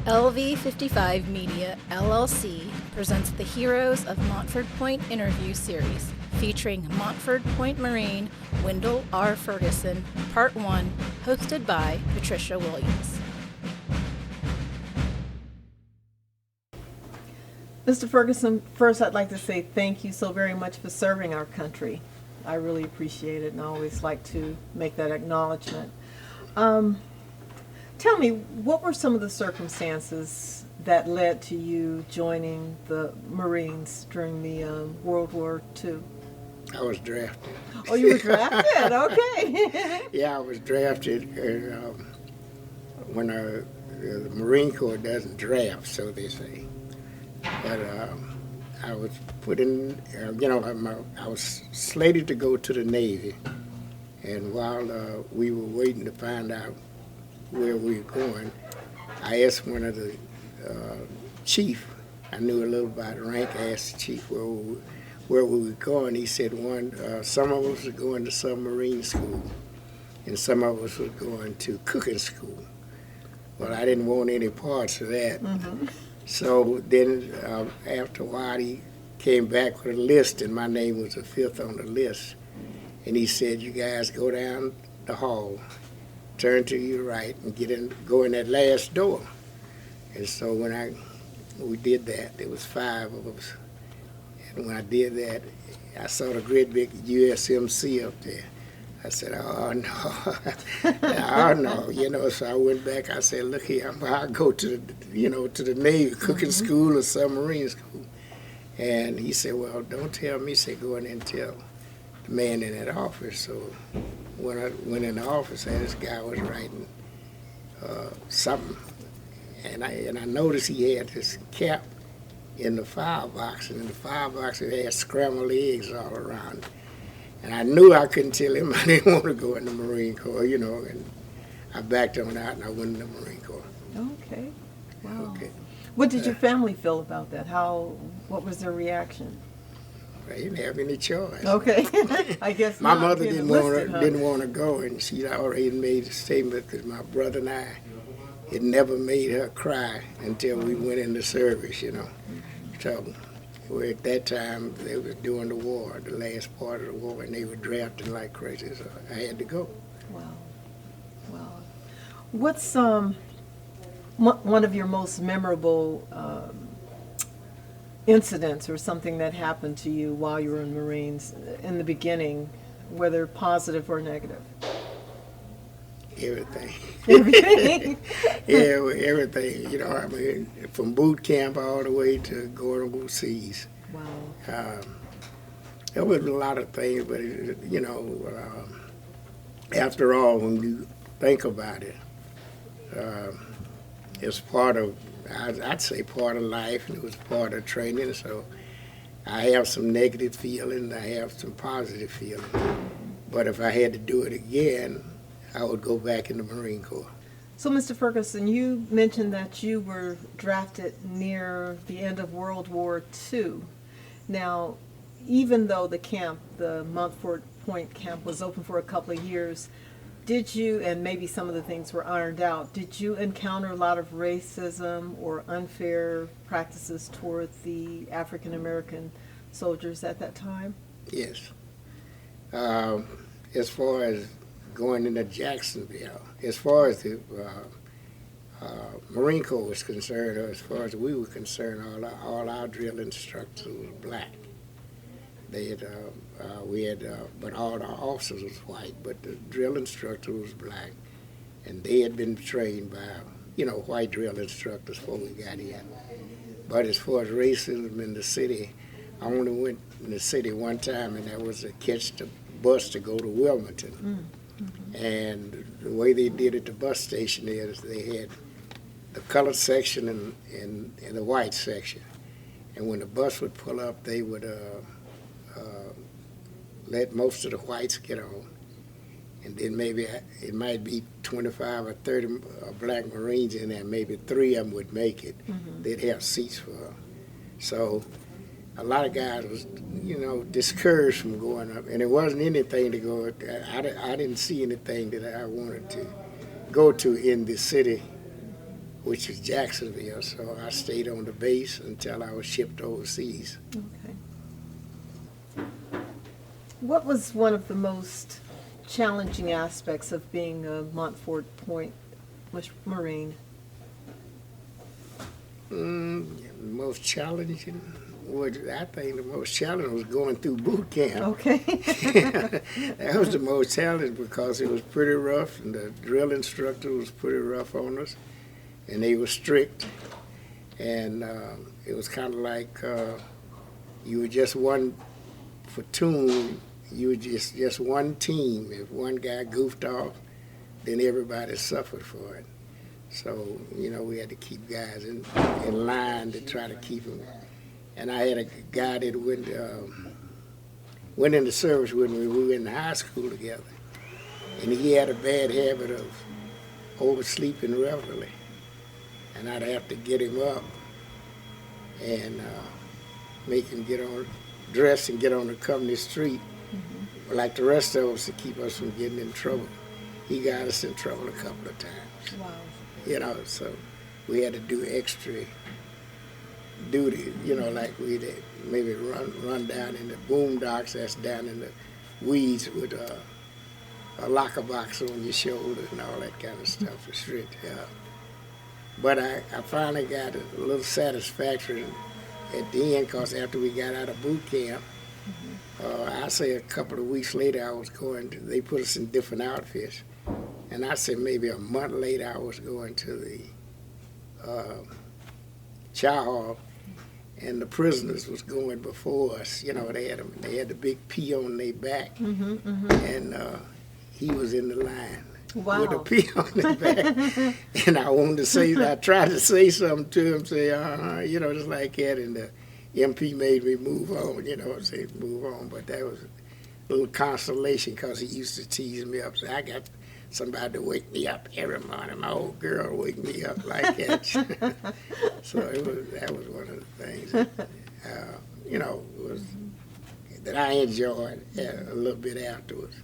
LV55 Media, LLC presents the Heroes of Montford Point interview series featuring Montford Point Marine, Wendell R. Ferguson, Part 1, hosted by Patricia Williams. Mr. Ferguson, first I'd like to say thank you so very much for serving our country. I really appreciate it, and I always like to make that acknowledgement. Tell me, what were some of the circumstances that led to you joining the Marines during the World War II? I was drafted. Oh, you were drafted? Okay. Yeah, I was drafted when the Marine Corps doesn't draft, so they say. But I was put in, I was slated to go to the Navy. And while we were waiting to find out where we were going, I asked one of the chief, I knew a little about the rank, I asked the chief where we were going. He said some of us were going to submarine school and some of us were going to cooking school. Well, I didn't want any parts of that. Mm-hmm. So then after a while he came back with a list and my name was the fifth on the list. And he said, you guys go down the hall, turn to your right and go in that last door. And so when we did that, there was 5 of us. And when I did that, I saw the great big USMC up there. I said, oh no, oh no, so I went back, I said, look here, I'll go to the Navy, cooking school or submarine school. And he said, well, don't tell me, he said, go in and tell the man in that office. So when I went in the office, this guy was writing something, and I noticed he had this cap in the firebox, and in the firebox it had scrambled eggs all around. And I knew I couldn't tell him I didn't want to go in the Marine Corps, and I backed him out and I went in the Marine Corps. Okay. Wow. Okay. What did your family feel about that? What was their reaction? I didn't have any choice. Okay. I guess my not, mother didn't want to go, and she already made a statement that my brother and I, it never made her cry until we went into service, So at that time, they were doing the war, the last part of the war, and they were drafting like crazy, so I had to go. Wow. What's one of your most memorable incidents or something that happened to you while you were in Marines in the beginning, whether positive or negative? Everything. Everything? Yeah, everything, from boot camp all the way to going overseas. Wow. There was a lot of things, but, after all, when you think about it, it's part of, I'd say part of life, and it was part of training, so I have some negative feelings, I have some positive feelings. But if I had to do it again, I would go back in the Marine Corps. So, Mr. Ferguson, you mentioned that you were drafted near the end of World War II. Now, even though the Montford Point camp was open for a couple of years, did you, and maybe some of the things were ironed out, did you encounter a lot of racism or unfair practices toward the African American soldiers at that time? Yes. As far as going into Jacksonville, as far as the Marine Corps was concerned, or as far as we were concerned, all our drill instructors were black. They had, but all the officers was white, but the drill instructor was black, and they had been trained by, white drill instructors before we got in. But as far as racism in the city, I only went in the city one time, and that was to catch the bus to go to Wilmington. Mm-hmm. And the way they did at the bus station is they had the colored section and the white section. And when the bus would pull up, they would let most of the whites get on. And then maybe it might be 25 or 30 black Marines in there, maybe 3 of them would make it. Mm-hmm. They'd have seats for them. So a lot of guys was, discouraged from going up. And it wasn't anything to go, I didn't see anything that I wanted to go to in the city which was Jacksonville. So I stayed on the base until I was shipped overseas. Okay. What was one of the most challenging aspects of being a Montford Point Marine? Most challenging was, I think the most challenging was going through boot camp. Okay. That was the most challenging because it was pretty rough, and the drill instructor was pretty rough on us, and they were strict. And it was kind of like you were just one platoon, you were just one team. If one guy goofed off, then everybody suffered for it. So, we had to keep guys in line to try to keep them. And I had a guy that went into service with me. We were in high school together. And he had a bad habit of oversleeping regularly. And I'd have to get him up and make him dress and get on the company street, like the rest of us, to keep us from getting in trouble. He got us in trouble a couple of times. Wow. So we had to do extra duty, like we'd maybe run down in the boondocks, that's down in the weeds with a locker box on your shoulder and all that kind of stuff. It's really, But I finally got a little satisfaction at the end, because after we got out of boot camp, I say a couple of weeks later they put us in different outfits. And I said maybe a month later I was going to the chow hall, and the prisoners was going before us. They had the big P on their back, and he was in the line. Wow. With a P on his back. And I tried to say something to him, say, just like that, and the MP made me move on, say move on. But that was a little consolation, because he used to tease me up. So I got somebody to wake me up every morning. My old girl wake me up like that. So that was one of the things that I enjoyed a little bit afterwards.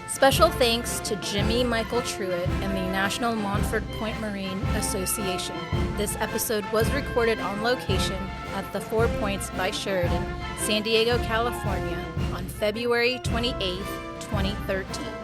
Special thanks to Jimmy Michael Truitt and the National Montford Point Marine Association. This episode was recorded on location at the 4 Points by Sheridan, San Diego, California, on February 28, 2013.